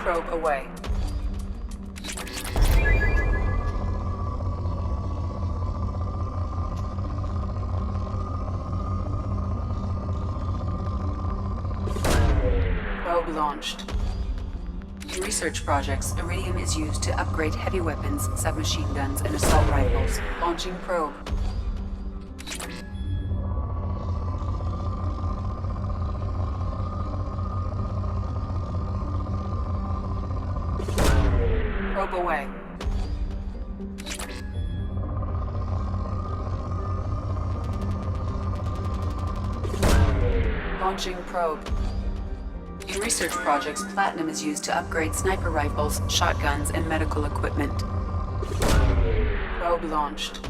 Probe away. Probe launched. In research projects, iridium is used to upgrade heavy weapons, submachine guns, and assault rifles. Launching probe. Probe away. Launching probe. In research projects, platinum is used to upgrade sniper rifles, shotguns, and medical equipment. Probe launched.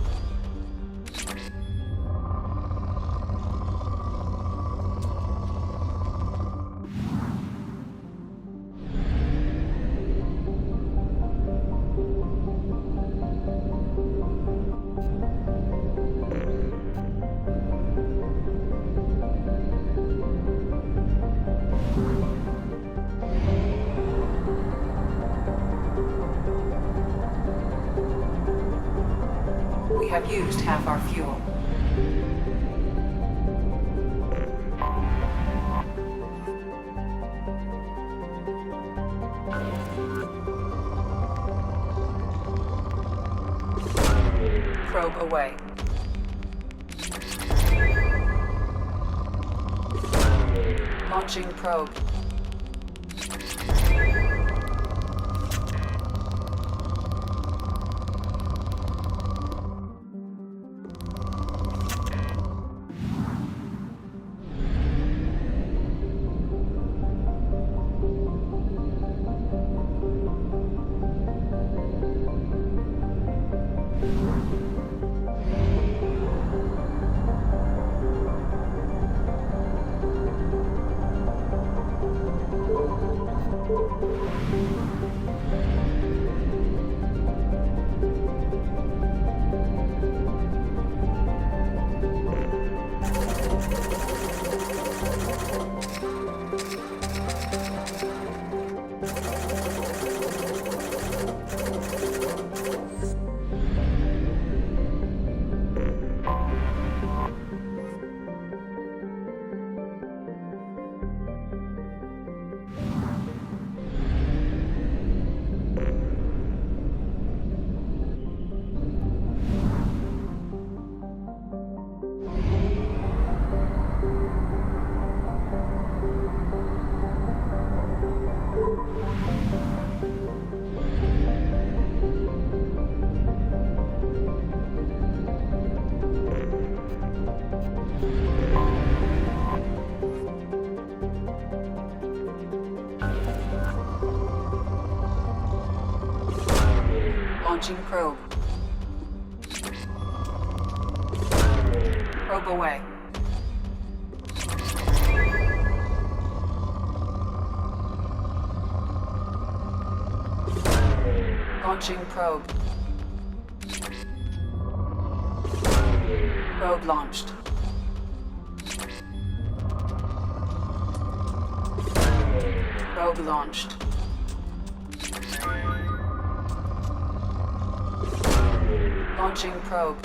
We have used half our fuel. Probe away. Launching probe. Launching probe. Probe away. Launching probe. Probe launched. Probe launched. Launching probe.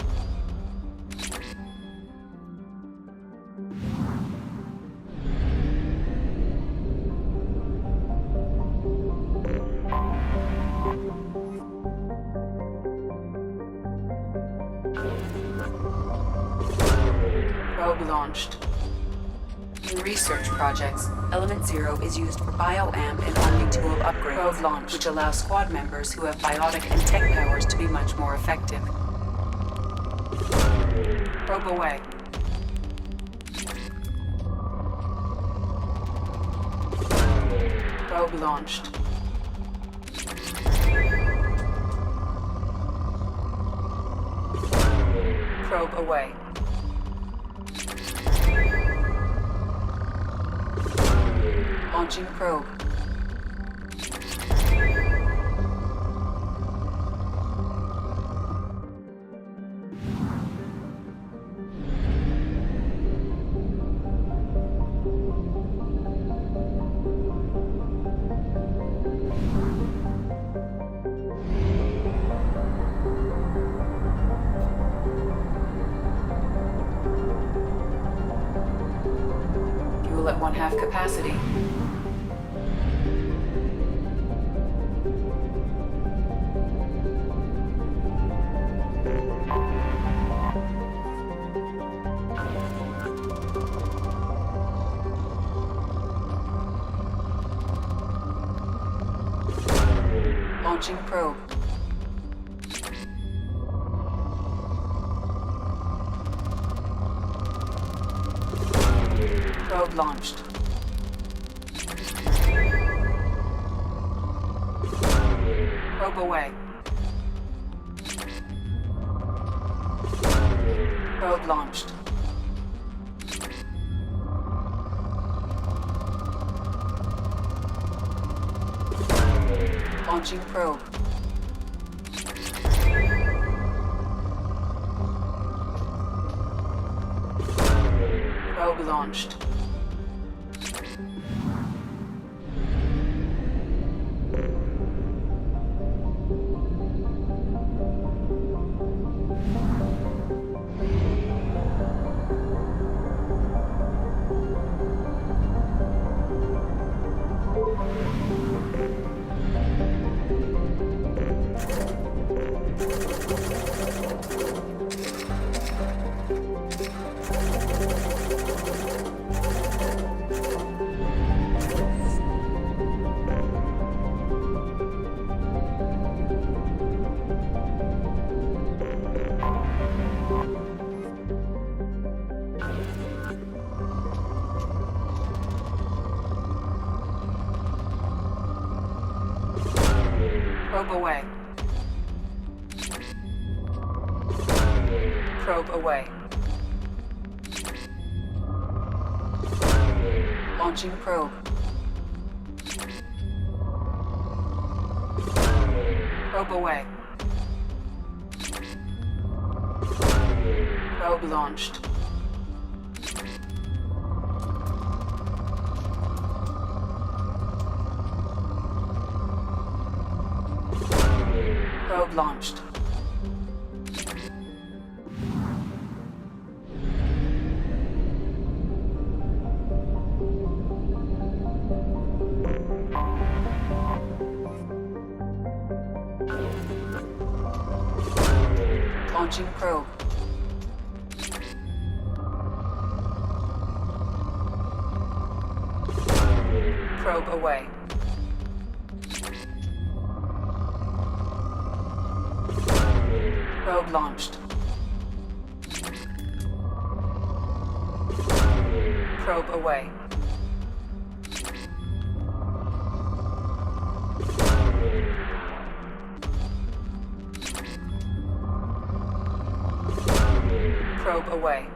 Probe launched. In research projects, Element Zero is used for bio-amp and omni-tool upgrades. Probe launch, which allows squad members who have biotic and tech powers to be much more effective. Probe away. Probe launched. Probe away. Launching probe. have capacity. Launching probe. Probe launched. Probe away. Probe launched. Launching probe. Probe launched. Probe away. Probe away. Launching probe. Probe away. Probe launched. Probe launched. Launching probe. Probe away. Probe launched. Probe away. Probe away.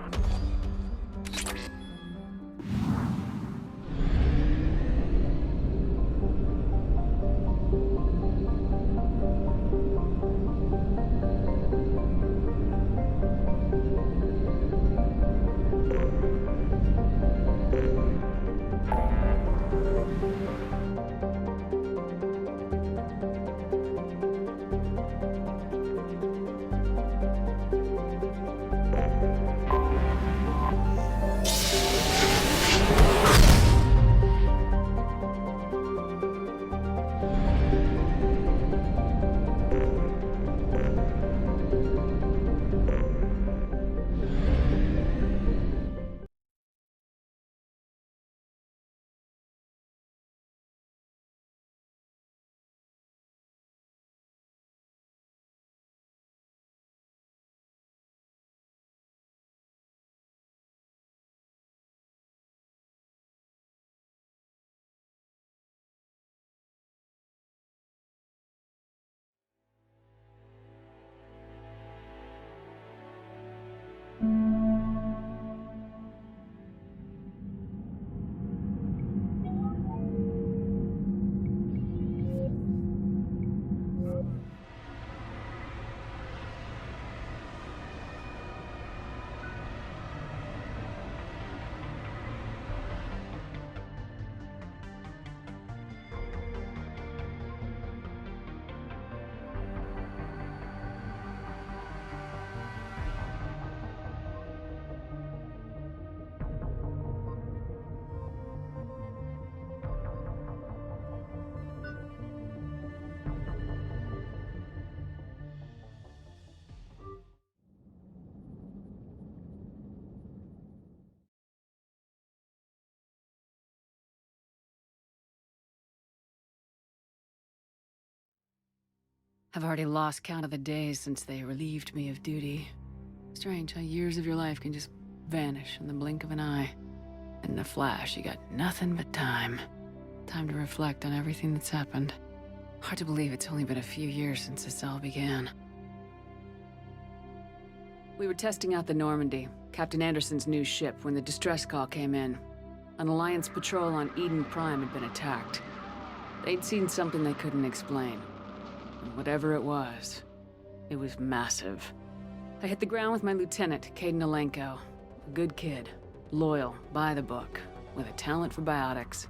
I've already lost count of the days since they relieved me of duty. Strange how years of your life can just vanish in the blink of an eye. And in a flash, you got nothing but time. Time to reflect on everything that's happened. Hard to believe it's only been a few years since this all began. We were testing out the Normandy, Captain Anderson's new ship, when the distress call came in. An Alliance patrol on Eden Prime had been attacked. They'd seen something they couldn't explain. And whatever it was massive. I hit the ground with my lieutenant, Caden Alenko. A good kid, loyal, by the book, with a talent for biotics.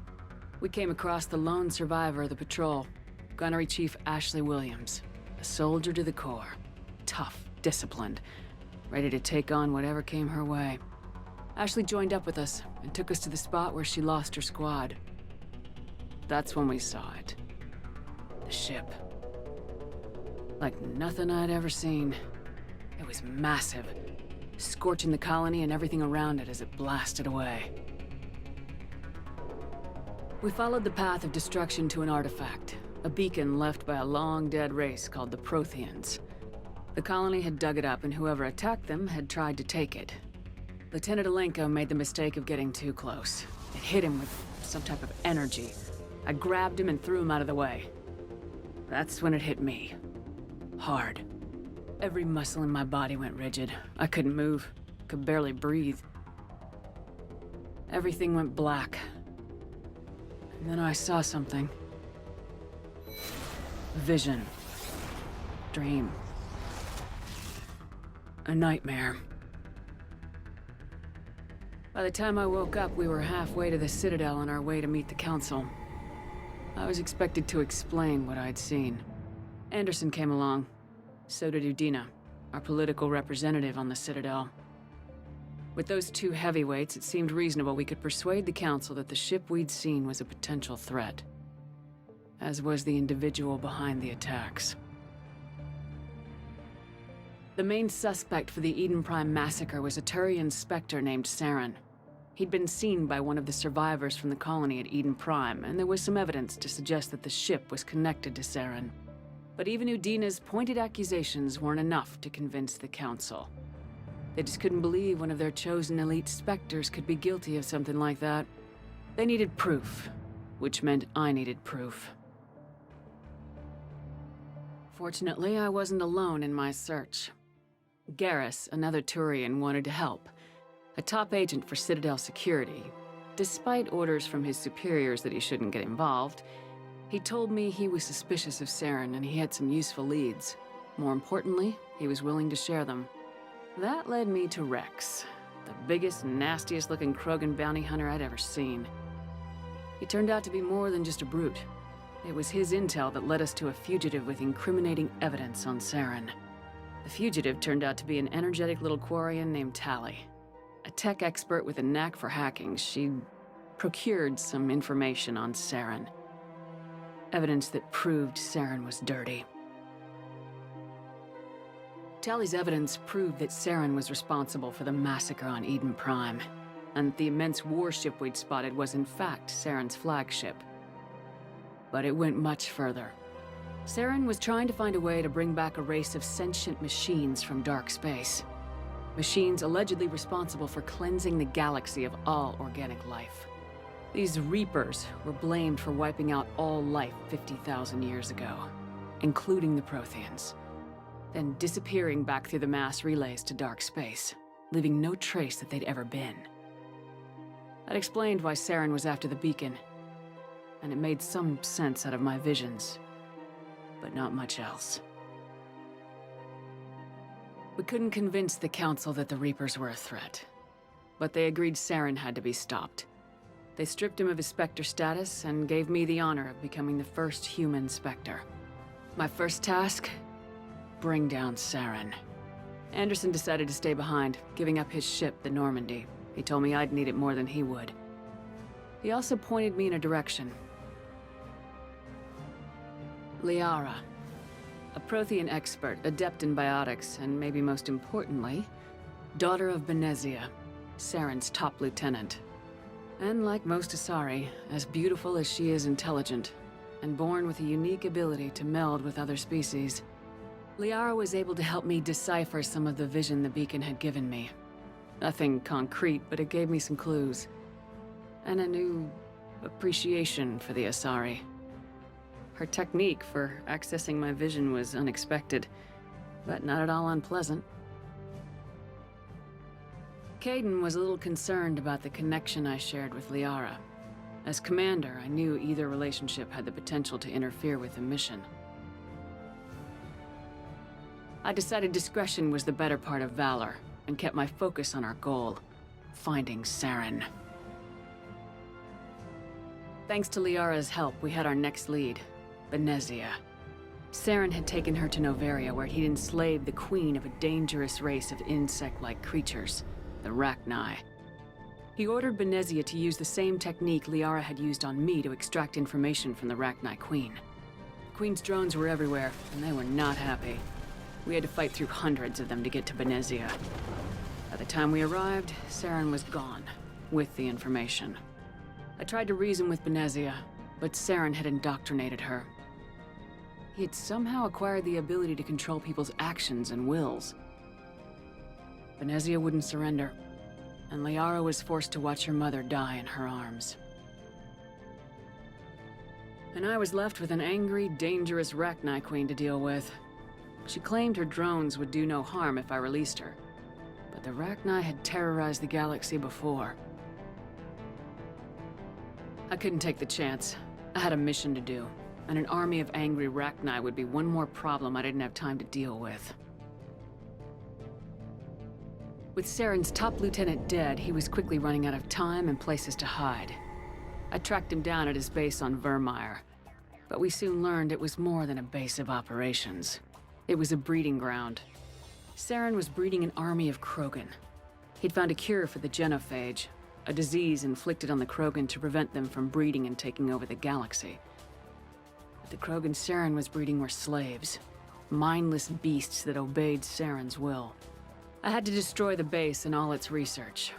We came across the lone survivor of the patrol, Gunnery Chief Ashley Williams. A soldier to the core. Tough, disciplined, ready to take on whatever came her way. Ashley joined up with us and took us to the spot where she lost her squad. That's when we saw it. The ship. Like nothing I'd ever seen. It was massive, scorching the colony and everything around it as it blasted away. We followed the path of destruction to an artifact, a beacon left by a long-dead race called the Protheans. The colony had dug it up, and whoever attacked them had tried to take it. Lieutenant Alenko made the mistake of getting too close. It hit him with some type of energy. I grabbed him and threw him out of the way. That's when it hit me. Hard. Every muscle in my body went rigid. I couldn't move, could barely breathe. Everything went black. And then I saw something. Vision. Dream. A nightmare. By the time I woke up, we were halfway to the Citadel on our way to meet the Council. I was expected to explain what I'd seen. Anderson came along. So did Udina, our political representative on the Citadel. With those two heavyweights, it seemed reasonable we could persuade the Council that the ship we'd seen was a potential threat. As was the individual behind the attacks. The main suspect for the Eden Prime massacre was a Turian Spectre named Saren. He'd been seen by one of the survivors from the colony at Eden Prime, and there was some evidence to suggest that the ship was connected to Saren. But even Udina's pointed accusations weren't enough to convince the Council. They just couldn't believe one of their chosen elite Spectres could be guilty of something like that. They needed proof, which meant I needed proof. Fortunately, I wasn't alone in my search. Garrus, another Turian, wanted to help. A top agent for Citadel security. Despite orders from his superiors that he shouldn't get involved, he told me he was suspicious of Saren and he had some useful leads. More importantly, he was willing to share them. That led me to Rex, the biggest, nastiest looking Krogan bounty hunter I'd ever seen. He turned out to be more than just a brute. It was his intel that led us to a fugitive with incriminating evidence on Saren. The fugitive turned out to be an energetic little Quarian named Tali. A tech expert with a knack for hacking, she procured some information on Saren. Evidence that proved Saren was dirty. Tali's evidence proved that Saren was responsible for the massacre on Eden Prime, and the immense warship we'd spotted was in fact Saren's flagship. But it went much further. Saren was trying to find a way to bring back a race of sentient machines from dark space. Machines allegedly responsible for cleansing the galaxy of all organic life. These Reapers were blamed for wiping out all life 50,000 years ago, including the Protheans, then disappearing back through the mass relays to dark space, leaving no trace that they'd ever been. That explained why Saren was after the beacon, and it made some sense out of my visions, but not much else. We couldn't convince the Council that the Reapers were a threat, but they agreed Saren had to be stopped. They stripped him of his Spectre status and gave me the honor of becoming the first human Spectre. My first task? Bring down Saren. Anderson decided to stay behind, giving up his ship, the Normandy. He told me I'd need it more than he would. He also pointed me in a direction. Liara, a Prothean expert, adept in biotics, and maybe most importantly, daughter of Benezia, Saren's top lieutenant. And like most Asari, as beautiful as she is intelligent, and born with a unique ability to meld with other species. Liara was able to help me decipher some of the vision the beacon had given me. Nothing concrete, but it gave me some clues. And a new appreciation for the Asari. Her technique for accessing my vision was unexpected, but not at all unpleasant. Kaidan was a little concerned about the connection I shared with Liara. As commander, I knew either relationship had the potential to interfere with the mission. I decided discretion was the better part of valor, and kept my focus on our goal, finding Saren. Thanks to Liara's help, we had our next lead, Benezia. Saren had taken her to Noveria, where he'd enslaved the queen of a dangerous race of insect-like creatures, the Rachni. He ordered Benezia to use the same technique Liara had used on me to extract information from the Rachni queen. The queen's drones were everywhere, and they were not happy. We had to fight through hundreds of them to get to Benezia. By the time we arrived, Saren was gone, with the information. I tried to reason with Benezia, but Saren had indoctrinated her. He had somehow acquired the ability to control people's actions and wills. Benezia wouldn't surrender, and Liara was forced to watch her mother die in her arms. And I was left with an angry, dangerous Rachni queen to deal with. She claimed her drones would do no harm if I released her, but the Rachni had terrorized the galaxy before. I couldn't take the chance. I had a mission to do, and an army of angry Rachni would be one more problem I didn't have time to deal with. With Saren's top lieutenant dead, he was quickly running out of time and places to hide. I tracked him down at his base on Vermeer, but we soon learned it was more than a base of operations. It was a breeding ground. Saren was breeding an army of Krogan. He'd found a cure for the genophage, a disease inflicted on the Krogan to prevent them from breeding and taking over the galaxy. But the Krogan Saren was breeding were slaves, mindless beasts that obeyed Saren's will. I had to destroy the base and all its research.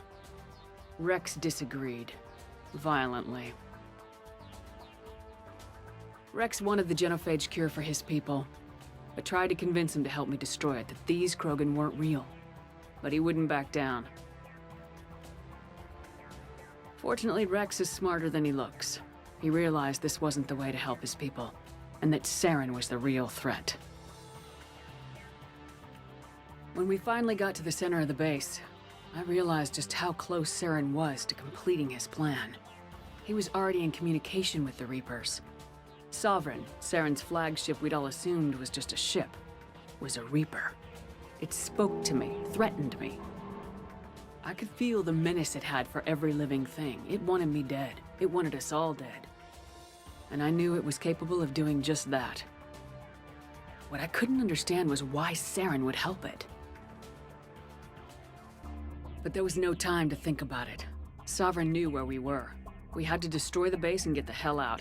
Rex disagreed, violently. Rex wanted the genophage cure for his people. I tried to convince him to help me destroy it, that these Krogan weren't real. But he wouldn't back down. Fortunately, Rex is smarter than he looks. He realized this wasn't the way to help his people, and that Saren was the real threat. When we finally got to the center of the base, I realized just how close Saren was to completing his plan. He was already in communication with the Reapers. Sovereign, Saren's flagship we'd all assumed was just a ship, was a Reaper. It spoke to me, threatened me. I could feel the menace it had for every living thing. It wanted me dead. It wanted us all dead. And I knew it was capable of doing just that. What I couldn't understand was why Saren would help it. But there was no time to think about it. Sovereign knew where we were. We had to destroy the base and get the hell out.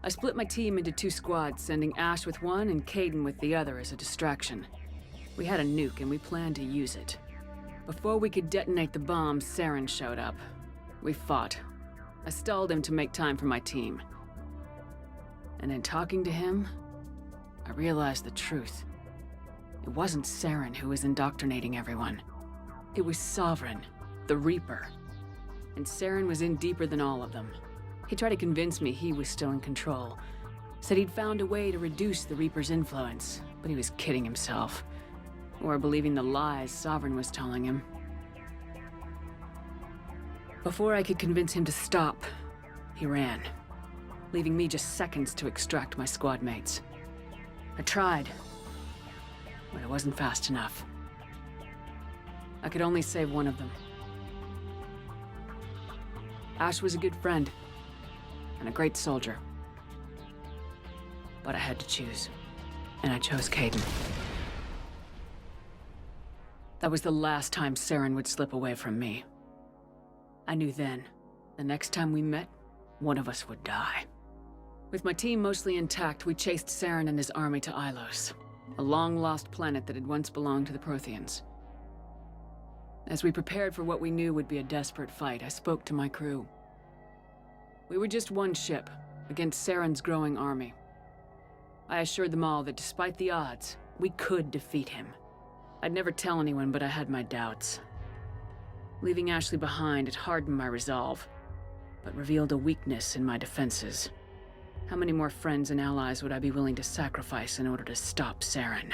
I split my team into 2 squads, sending Ash with one and Kaidan with the other as a distraction. We had a nuke and we planned to use it. Before we could detonate the bomb, Saren showed up. We fought. I stalled him to make time for my team. And in talking to him, I realized the truth. It wasn't Saren who was indoctrinating everyone. It was Sovereign, the Reaper. And Saren was in deeper than all of them. He tried to convince me he was still in control. Said he'd found a way to reduce the Reaper's influence, but he was kidding himself. Or believing the lies Sovereign was telling him. Before I could convince him to stop, he ran, leaving me just seconds to extract my squad mates. I tried, but it wasn't fast enough. I could only save one of them. Ash was a good friend, and a great soldier. But I had to choose, and I chose Kaidan. That was the last time Saren would slip away from me. I knew then, the next time we met, one of us would die. With my team mostly intact, we chased Saren and his army to Ilos, a long-lost planet that had once belonged to the Protheans. As we prepared for what we knew would be a desperate fight, I spoke to my crew. We were just one ship, against Saren's growing army. I assured them all that despite the odds, We could defeat him. I'd never tell anyone, but I had my doubts. Leaving Ashley behind, it hardened my resolve, but revealed a weakness in my defenses. How many more friends and allies would I be willing to sacrifice in order to stop Saren?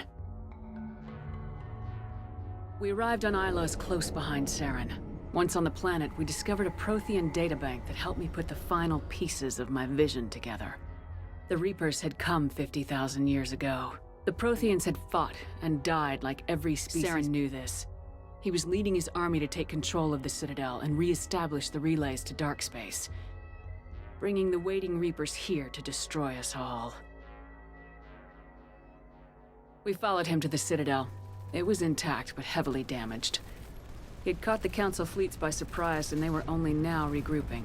We arrived on Ilos close behind Saren. Once on the planet, we discovered a Prothean databank that helped me put the final pieces of my vision together. The Reapers had come 50,000 years ago. The Protheans had fought and died like every species. Saren knew this. He was leading his army to take control of the Citadel and re-establish the relays to dark space, bringing the waiting Reapers here to destroy us all. We followed him to the Citadel. It was intact, but heavily damaged. He had caught the Council fleets by surprise, and they were only now regrouping.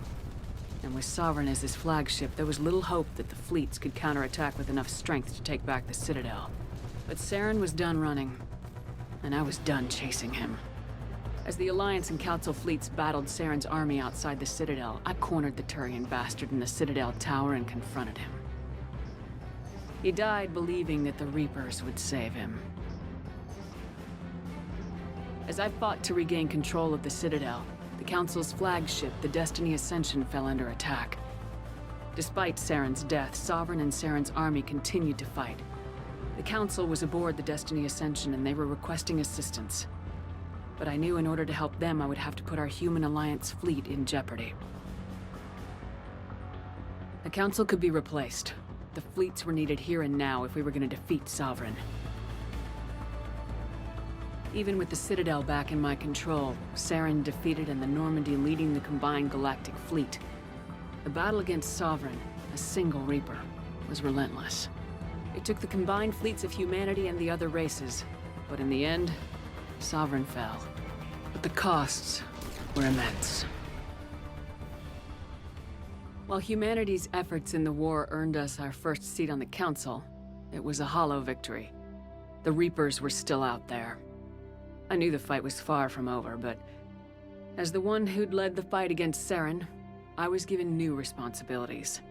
And with Sovereign as his flagship, there was little hope that the fleets could counterattack with enough strength to take back the Citadel. But Saren was done running, and I was done chasing him. As the Alliance and Council fleets battled Saren's army outside the Citadel, I cornered the Turian bastard in the Citadel tower and confronted him. He died believing that the Reapers would save him. As I fought to regain control of the Citadel, the Council's flagship, the Destiny Ascension, fell under attack. Despite Saren's death, Sovereign and Saren's army continued to fight. The Council was aboard the Destiny Ascension and they were requesting assistance. But I knew in order to help them, I would have to put our human Alliance fleet in jeopardy. The Council could be replaced. The fleets were needed here and now if we were going to defeat Sovereign. Even with the Citadel back in my control, Saren defeated and the Normandy leading the combined galactic fleet. The battle against Sovereign, a single Reaper, was relentless. It took the combined fleets of humanity and the other races, but in the end, Sovereign fell. But the costs were immense. While humanity's efforts in the war earned us our first seat on the Council, it was a hollow victory. The Reapers were still out there. I knew the fight was far from over, but as the one who'd led the fight against Saren, I was given new responsibilities.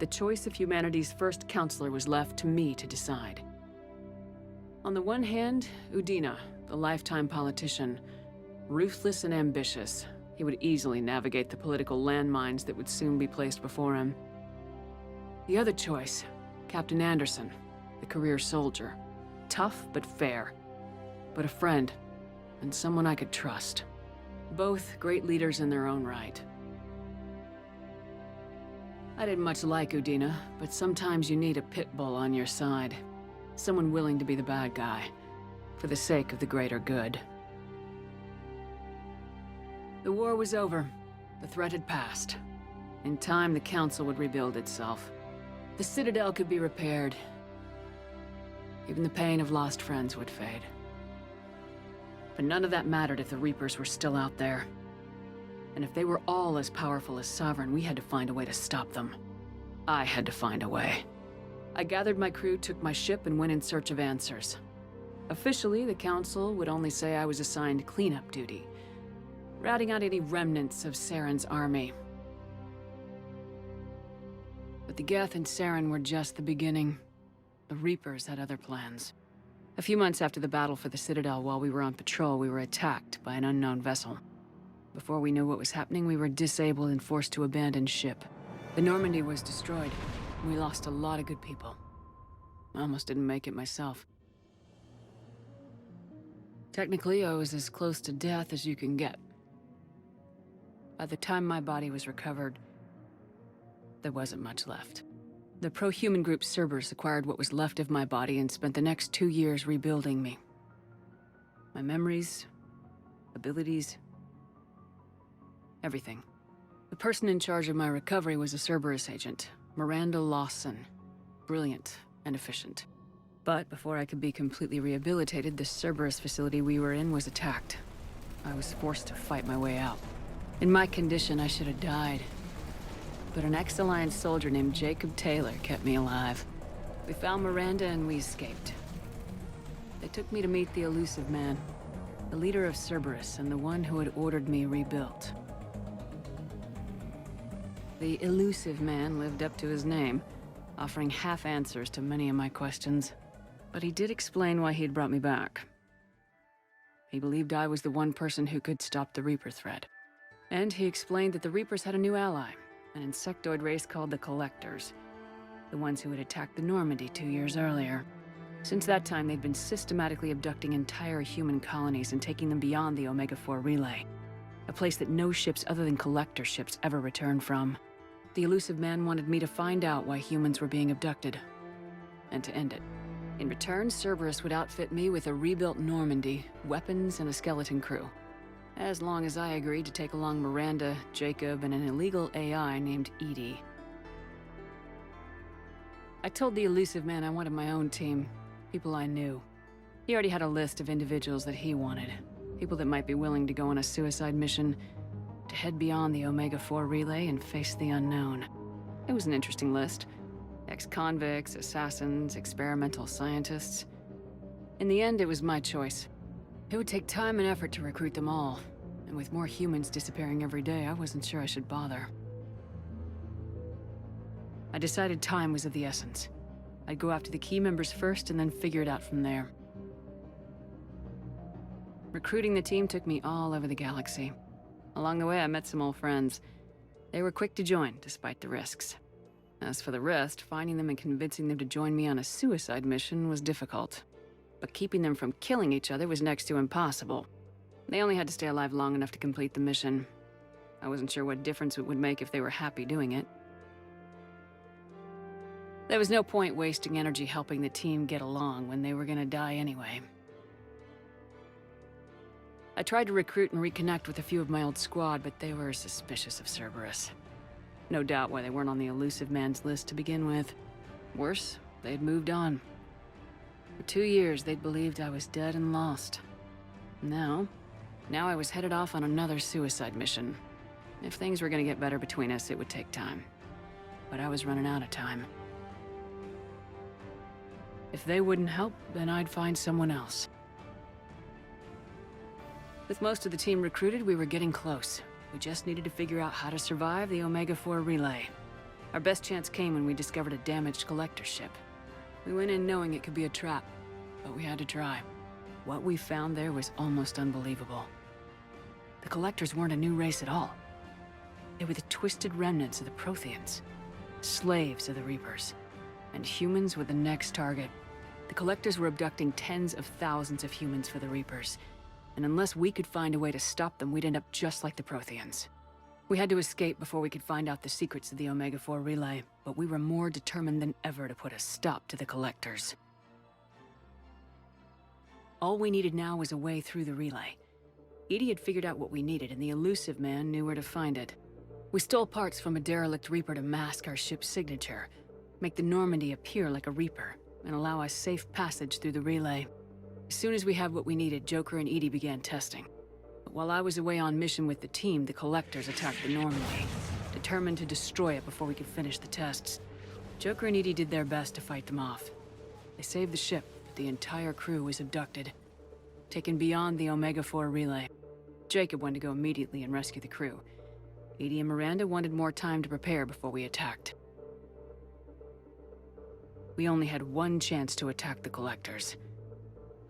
The choice of humanity's first counselor was left to me to decide. On the one hand, Udina, the lifetime politician, ruthless and ambitious. He would easily navigate the political landmines that would soon be placed before him. The other choice, Captain Anderson, the career soldier. Tough but fair, but a friend, and someone I could trust. Both great leaders in their own right. I didn't much like Udina, but sometimes you need a pit bull on your side. Someone willing to be the bad guy, for the sake of the greater good. The war was over. The threat had passed. In time, the Council would rebuild itself. The Citadel could be repaired. Even the pain of lost friends would fade. But none of that mattered if the Reapers were still out there. And if they were all as powerful as Sovereign, we had to find a way to stop them. I had to find a way. I gathered my crew, took my ship, and went in search of answers. Officially, the Council would only say I was assigned cleanup duty, routing out any remnants of Saren's army. But the Geth and Saren were just the beginning. The Reapers had other plans. A few months after the battle for the Citadel, while we were on patrol, we were attacked by an unknown vessel. Before we knew what was happening, we were disabled and forced to abandon ship. The Normandy was destroyed. We lost a lot of good people. I almost didn't make it myself. Technically, I was as close to death as you can get. By the time my body was recovered, there wasn't much left. The pro-human group Cerberus acquired what was left of my body and spent the next 2 years rebuilding me. My memories, abilities, everything. The person in charge of my recovery was a Cerberus agent, Miranda Lawson. Brilliant and efficient. But before I could be completely rehabilitated, the Cerberus facility we were in was attacked. I was forced to fight my way out. In my condition, I should have died. But an ex-Alliance soldier named Jacob Taylor kept me alive. We found Miranda and we escaped. They took me to meet the Elusive Man, the leader of Cerberus and the one who had ordered me rebuilt. The Elusive Man lived up to his name, offering half answers to many of my questions. But he did explain why he'd brought me back. He believed I was the one person who could stop the Reaper threat. And he explained that the Reapers had a new ally, an insectoid race called the Collectors, the ones who had attacked the Normandy 2 years earlier. Since that time, they'd been systematically abducting entire human colonies and taking them beyond the Omega-4 relay, a place that no ships other than Collector ships ever returned from. The elusive man wanted me to find out why humans were being abducted, and to end it. In return, Cerberus would outfit me with a rebuilt Normandy, weapons, and a skeleton crew. As long as I agreed to take along Miranda, Jacob, and an illegal AI named Edie. I told the elusive man I wanted my own team, people I knew. He already had a list of individuals that he wanted, people that might be willing to go on a suicide mission, to head beyond the Omega-4 relay and face the unknown. It was an interesting list. Ex-convicts, assassins, experimental scientists. In the end, it was my choice. It would take time and effort to recruit them all, and with more humans disappearing every day, I wasn't sure I should bother. I decided time was of the essence. I'd go after the key members first and then figure it out from there. Recruiting the team took me all over the galaxy. Along the way, I met some old friends. They were quick to join, despite the risks. As for the rest, finding them and convincing them to join me on a suicide mission was difficult. But keeping them from killing each other was next to impossible. They only had to stay alive long enough to complete the mission. I wasn't sure what difference it would make if they were happy doing it. There was no point wasting energy helping the team get along when they were gonna die anyway. I tried to recruit and reconnect with a few of my old squad, but they were suspicious of Cerberus. No doubt why they weren't on the elusive man's list to begin with. Worse, they'd moved on. For 2 years, they'd believed I was dead and lost. Now I was headed off on another suicide mission. If things were gonna get better between us, it would take time. But I was running out of time. If they wouldn't help, then I'd find someone else. With most of the team recruited, we were getting close. We just needed to figure out how to survive the Omega-4 relay. Our best chance came when we discovered a damaged collector ship. We went in knowing it could be a trap, but we had to try. What we found there was almost unbelievable. The collectors weren't a new race at all. They were the twisted remnants of the Protheans, slaves of the Reapers, and humans were the next target. The collectors were abducting tens of thousands of humans for the Reapers, and unless we could find a way to stop them, we'd end up just like the Protheans. We had to escape before we could find out the secrets of the Omega-4 relay, but we were more determined than ever to put a stop to the collectors. All we needed now was a way through the relay. Edie had figured out what we needed, and the elusive man knew where to find it. We stole parts from a derelict Reaper to mask our ship's signature, make the Normandy appear like a Reaper, and allow us safe passage through the relay. As soon as we had what we needed, Joker and Edie began testing. But while I was away on mission with the team, the collectors attacked the Normandy, determined to destroy it before we could finish the tests. Joker and Edie did their best to fight them off. They saved the ship, but the entire crew was abducted, taken beyond the Omega-4 relay. Jacob wanted to go immediately and rescue the crew. Edie and Miranda wanted more time to prepare before we attacked. We only had one chance to attack the collectors.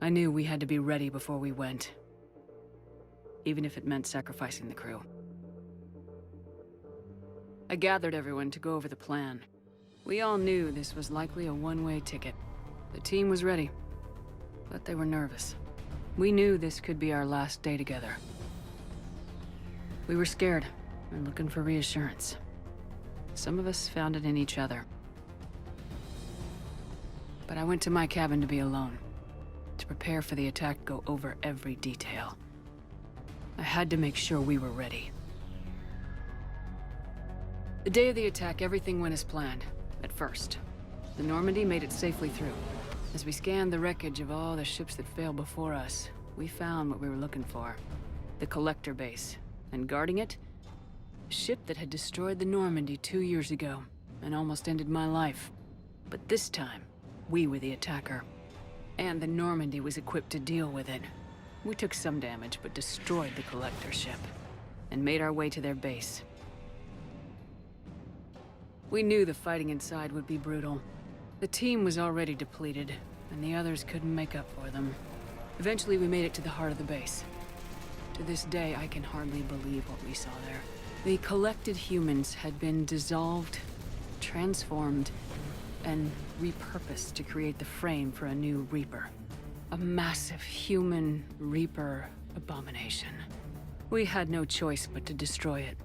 I knew we had to be ready before we went, even if it meant sacrificing the crew. I gathered everyone to go over the plan. We all knew this was likely a one-way ticket. The team was ready, but they were nervous. We knew this could be our last day together. We were scared and looking for reassurance. Some of us found it in each other. But I went to my cabin to be alone, to prepare for the attack, go over every detail. I had to make sure we were ready. The day of the attack, everything went as planned, at first. The Normandy made it safely through. As we scanned the wreckage of all the ships that failed before us, we found what we were looking for. The Collector base, and guarding it, a ship that had destroyed the Normandy 2 years ago, and almost ended my life. But this time, we were the attacker. And the Normandy was equipped to deal with it. We took some damage, but destroyed the Collector ship, and made our way to their base. We knew the fighting inside would be brutal. The team was already depleted, and the others couldn't make up for them. Eventually, we made it to the heart of the base. To this day, I can hardly believe what we saw there. The collected humans had been dissolved, transformed, and repurposed to create the frame for a new Reaper. A massive human Reaper abomination. We had no choice but to destroy it.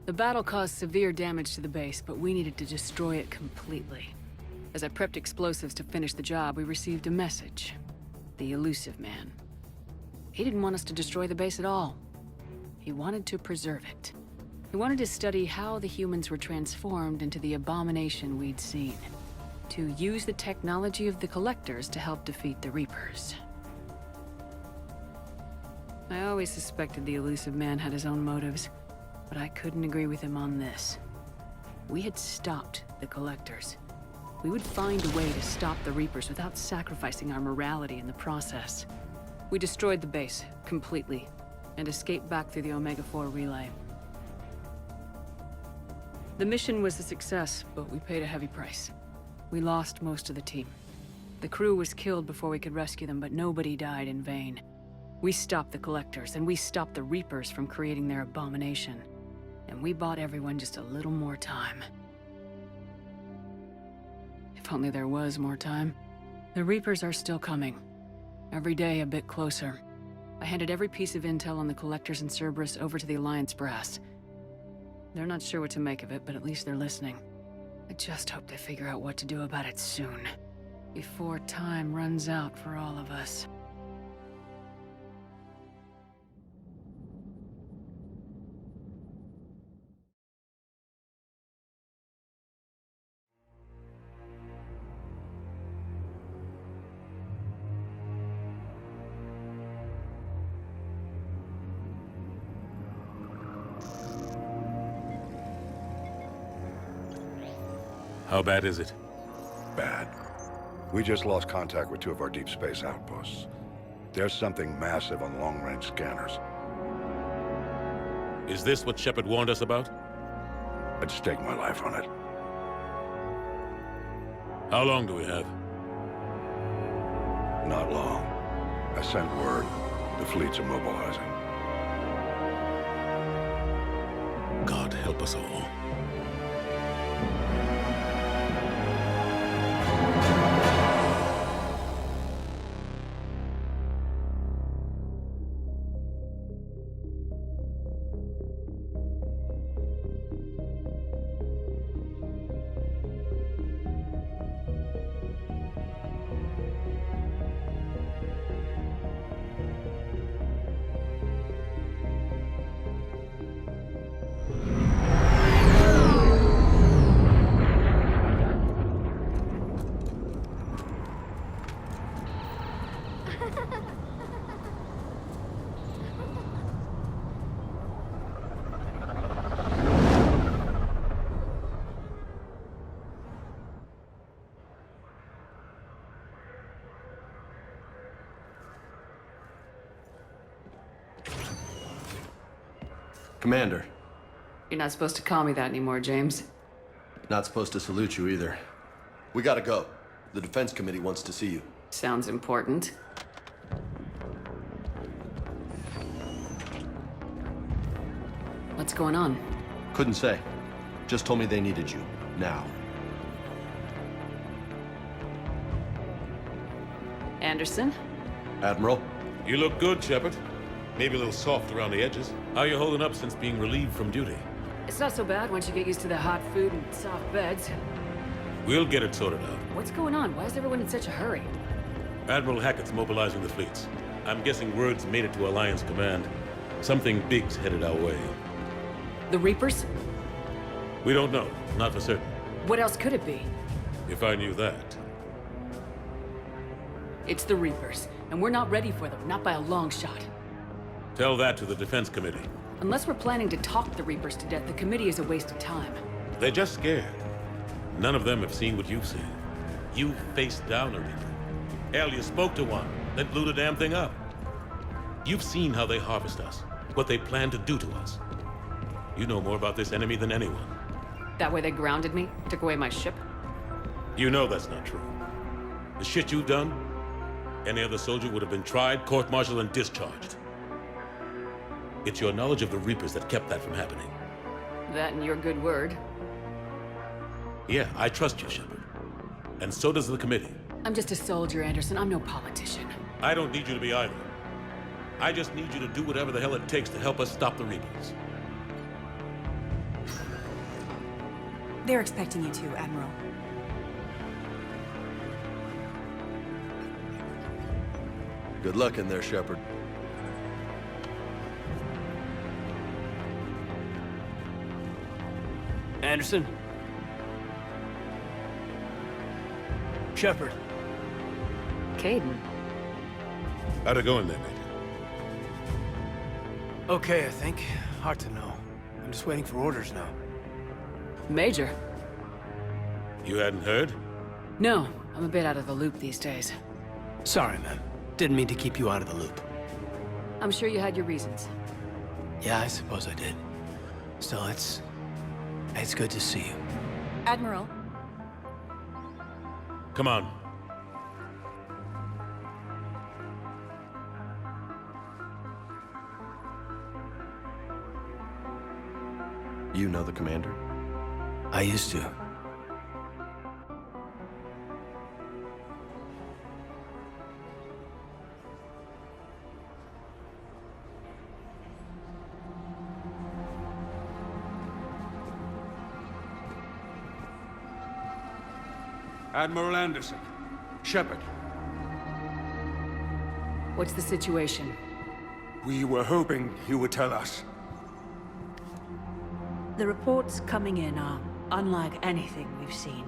The battle caused severe damage to the base, but we needed to destroy it completely. As I prepped explosives to finish the job, we received a message. The elusive man. He didn't want us to destroy the base at all. He wanted to preserve it. He wanted to study how the humans were transformed into the abomination we'd seen. To use the technology of the Collectors to help defeat the Reapers. I always suspected the elusive man had his own motives, but I couldn't agree with him on this. We had stopped the Collectors. We would find a way to stop the Reapers without sacrificing our morality in the process. We destroyed the base, completely, and escaped back through the Omega-4 relay. The mission was a success, but we paid a heavy price. We lost most of the team. The crew was killed before we could rescue them, but nobody died in vain. We stopped the Collectors, and we stopped the Reapers from creating their abomination. And we bought everyone just a little more time. If only there was more time. The Reapers are still coming. Every day a bit closer. I handed every piece of intel on the Collectors and Cerberus over to the Alliance brass. They're not sure what to make of it, but at least they're listening. I just hope they figure out what to do about it soon. Before time runs out for all of us. How bad is it? Bad. We just lost contact with two of our deep space outposts. There's something massive on long-range scanners. Is this what Shepard warned us about? I'd stake my life on it. How long do we have? Not long. I sent word. The fleet's immobilizing. God help us all. Commander. You're not supposed to call me that anymore, James. Not supposed to salute you either. We gotta go. The Defense Committee wants to see you. Sounds important. What's going on? Couldn't say. Just told me they needed you. Now. Anderson? Admiral? You look good, Shepard. Maybe a little soft around the edges. How are you holding up since being relieved from duty? It's not so bad once you get used to the hot food and soft beds. We'll get it sorted out. What's going on? Why is everyone in such a hurry? Admiral Hackett's mobilizing the fleets. I'm guessing word's made it to Alliance Command. Something big's headed our way. The Reapers? We don't know. Not for certain. What else could it be? If I knew that. It's the Reapers, and we're not ready for them, not by a long shot. Tell that to the Defense Committee. Unless we're planning to talk the Reapers to death, the committee is a waste of time. They're just scared. None of them have seen what you've seen. You faced down a Reaper. Hell, you spoke to one, then blew the damn thing up. You've seen how they harvest us, what they plan to do to us. You know more about this enemy than anyone. That way they grounded me, took away my ship. You know that's not true. The shit you've done, any other soldier would have been tried, court-martialed, and discharged. It's your knowledge of the Reapers that kept that from happening. That and your good word. Yeah, I trust you, Shepard. And so does the committee. I'm just a soldier, Anderson. I'm no politician. I don't need you to be either. I just need you to do whatever the hell it takes to help us stop the Reapers. They're expecting you to, Admiral. Good luck in there, Shepard. Anderson? Shepard? Caden. How'd it go in there, Major? Okay, I think. Hard to know. I'm just waiting for orders now. Major? You hadn't heard? No, I'm a bit out of the loop these days. Sorry, man. Didn't mean to keep you out of the loop. I'm sure you had your reasons. Yeah, I suppose I did. Still, it's good to see you. Admiral, Come on. You know the commander? I used to. Admiral Anderson. Shepard. What's the situation? We were hoping you would tell us. The reports coming in are unlike anything we've seen.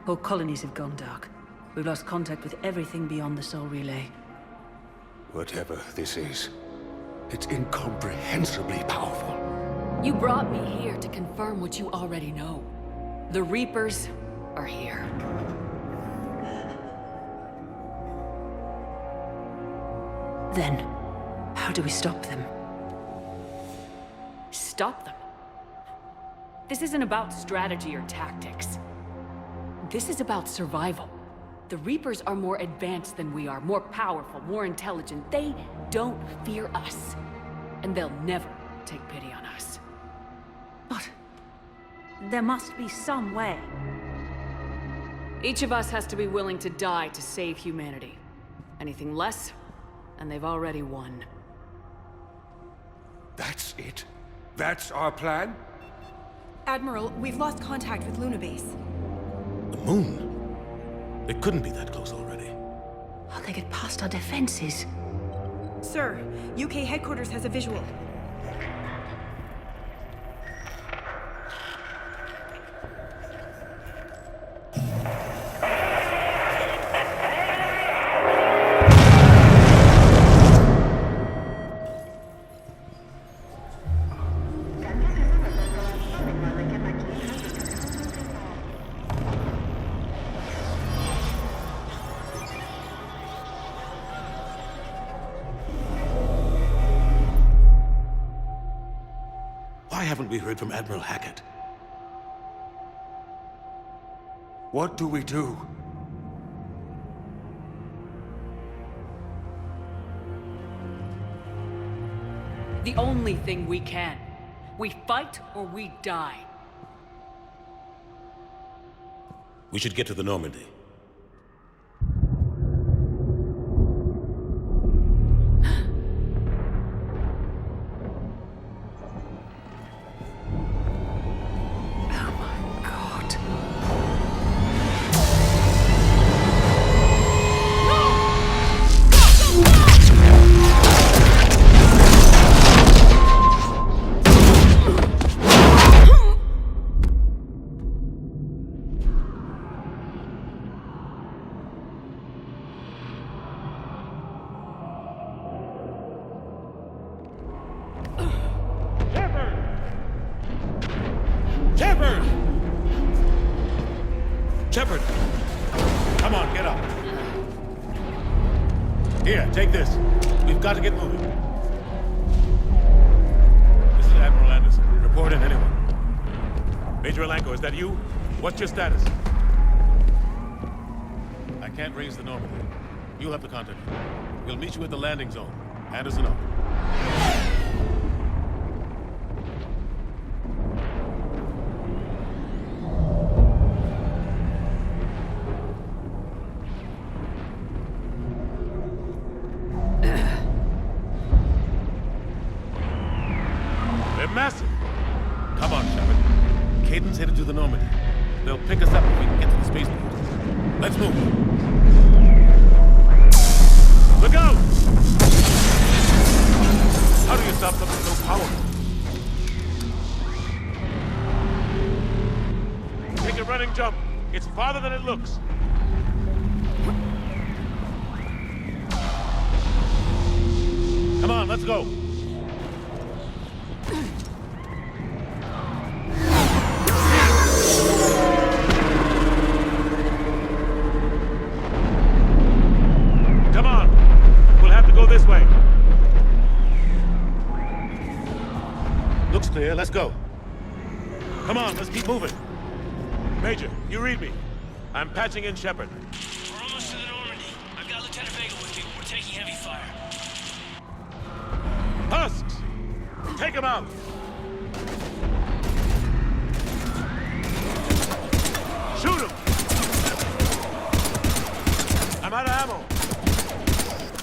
Whole colonies have gone dark. We've lost contact with everything beyond the Soul Relay. Whatever this is, it's incomprehensibly powerful. You brought me here to confirm what you already know. The Reapers are here. Then, how do we stop them? Stop them. This isn't about strategy or tactics. This is about survival. The Reapers are more advanced than we are, more powerful, more intelligent. They don't fear us. And they'll never take pity on us. But there must be some way. Each of us has to be willing to die to save humanity. Anything less, and they've already won. That's it? That's our plan? Admiral, we've lost contact with Luna Base. The moon? They couldn't be that close already. How'd they get past our defenses? Sir, UK headquarters has a visual. Why haven't we heard from Admiral Hackett? What do we do? The only thing we can. We fight or we die. We should get to the Normandy. Shepard! Shepard! Come on, get up. Here, take this. We've got to get moving. This is Admiral Anderson. Report in, anyone. Major Alanko, is that you? What's your status? can't raise the Normandy. You'll have to contact me. We'll meet you at the landing zone. Hand us a note. They're massive. Come on, Shepard. Caden's headed to the Normandy. They'll pick us up if we can get to the spaceport. Let's move. Look out! How do you stop something so powerful? Take a running jump. It's farther than it looks. Come on, let's go. Come on. We'll have to go this way. Looks clear. Let's go. Come on, let's keep moving. Major, you read me. I'm patching in Shepard. We're almost to the Normandy. I've got Lieutenant Vega with me. We're taking heavy fire. Husks! Take him out! Shoot him! I'm out of ammo.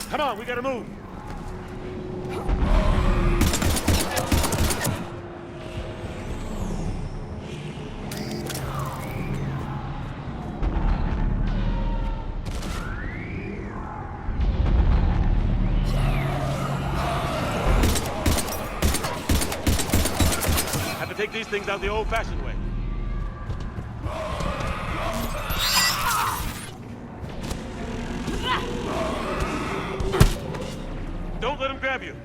Come on, we gotta move. Have to take these things out the old-fashioned way. Don't let him grab you.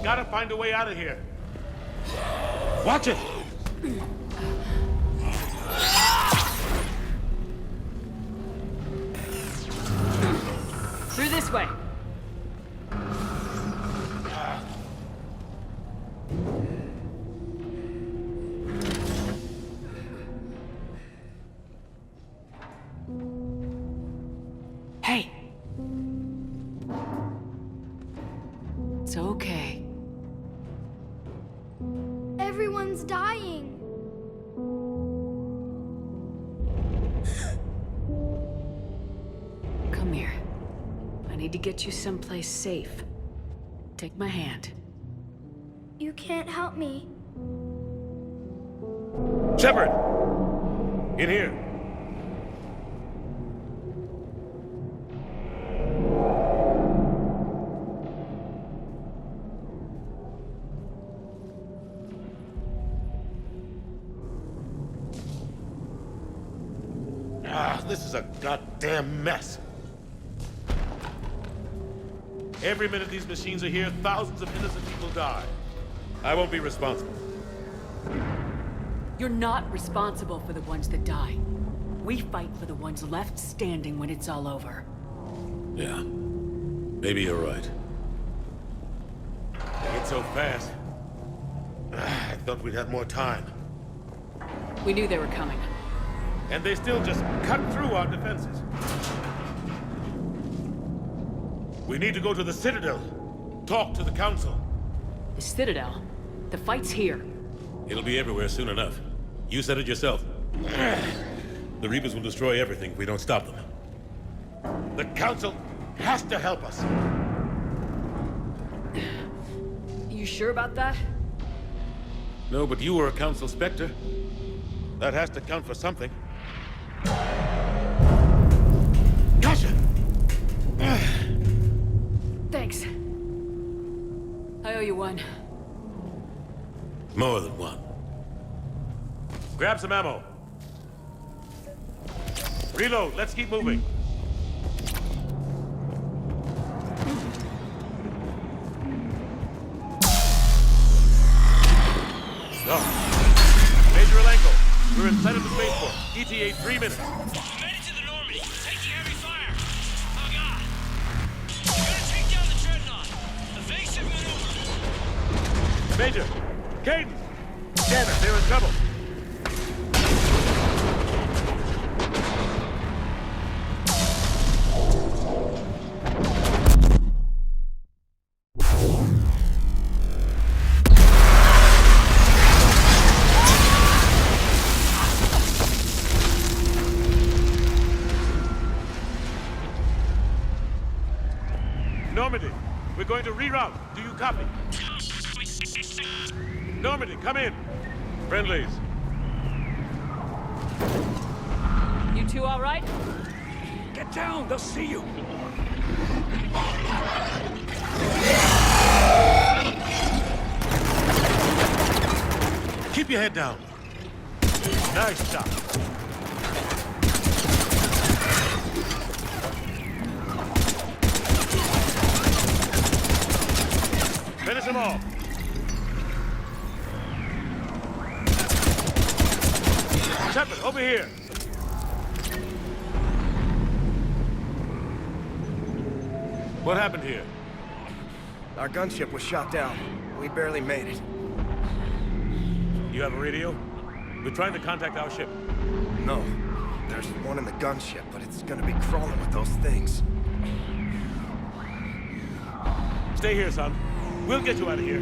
Gotta find a way out of here. Watch it! Through this way. Hey. It's okay. Everyone's dying. Come here. I need to get you someplace safe. Take my hand. You can't help me. Shepard! In here. This is a goddamn mess. Every minute these machines are here, thousands of innocent people die. I won't be responsible. You're not responsible for the ones that die. We fight for the ones left standing when it's all over. Yeah. Maybe you're right. It's so fast. I thought we'd have more time. We knew they were coming. And they still just cut through our defenses. We need to go to the Citadel. Talk to the Council. The Citadel? The fight's here. It'll be everywhere soon enough. You said it yourself. The Reapers will destroy everything if we don't stop them. The Council has to help us. You sure about that? No, but you were a Council Spectre. That has to count for something. Gotcha! Thanks. I owe you one. More than one. Grab some ammo. Reload, let's keep moving. Oh. Major Alenko, We're inside of the spaceport. ETA 3 minutes. We made it to the Normandy. Taking heavy fire. Oh, God. We gotta take down the dreadnought. Evasive maneuver. Major! Caden! Damn it, they're in trouble. Normandy, we're going to reroute. Do you copy? Normandy, come in. Friendlies. You two all right? Get down, they'll see you. Keep your head down. Nice shot. Finish him off. Shepard, over here. What happened here? Our gunship was shot down. We barely made it. You have a radio? We're trying to contact our ship. No. There's one in the gunship, but it's gonna be crawling with those things. Stay here, son. We'll get you out of here.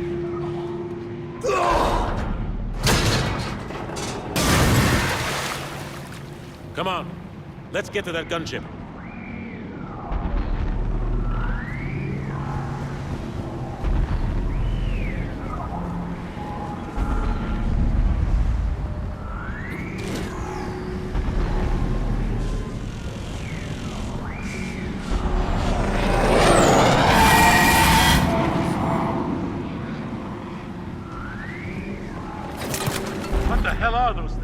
Come on. Let's get to that gunship. What the hell are those things?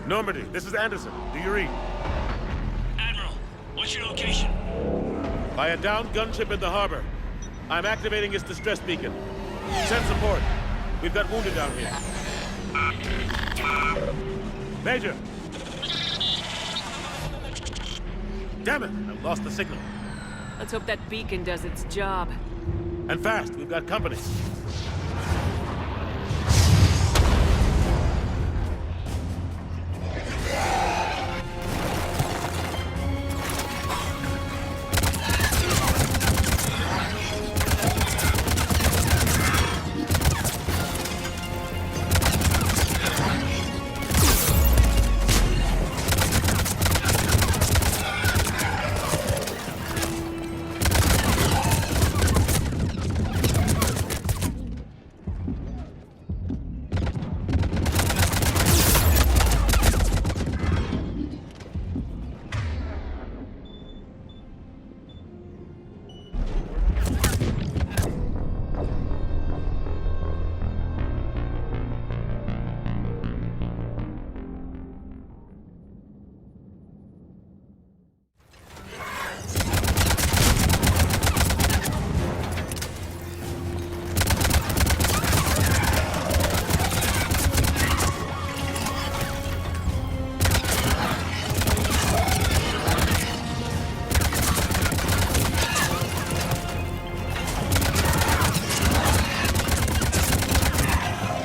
Normandy, this is Anderson. Do you read? Admiral, what's your location? By a downed gunship in the harbor. I'm activating its distress beacon. Send support. We've got wounded down here. Major! Damn it! I've lost the signal. Let's hope that beacon does its job. And fast, we've got company.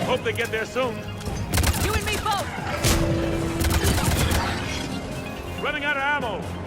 Hope they get there soon. You and me both! Running out of ammo.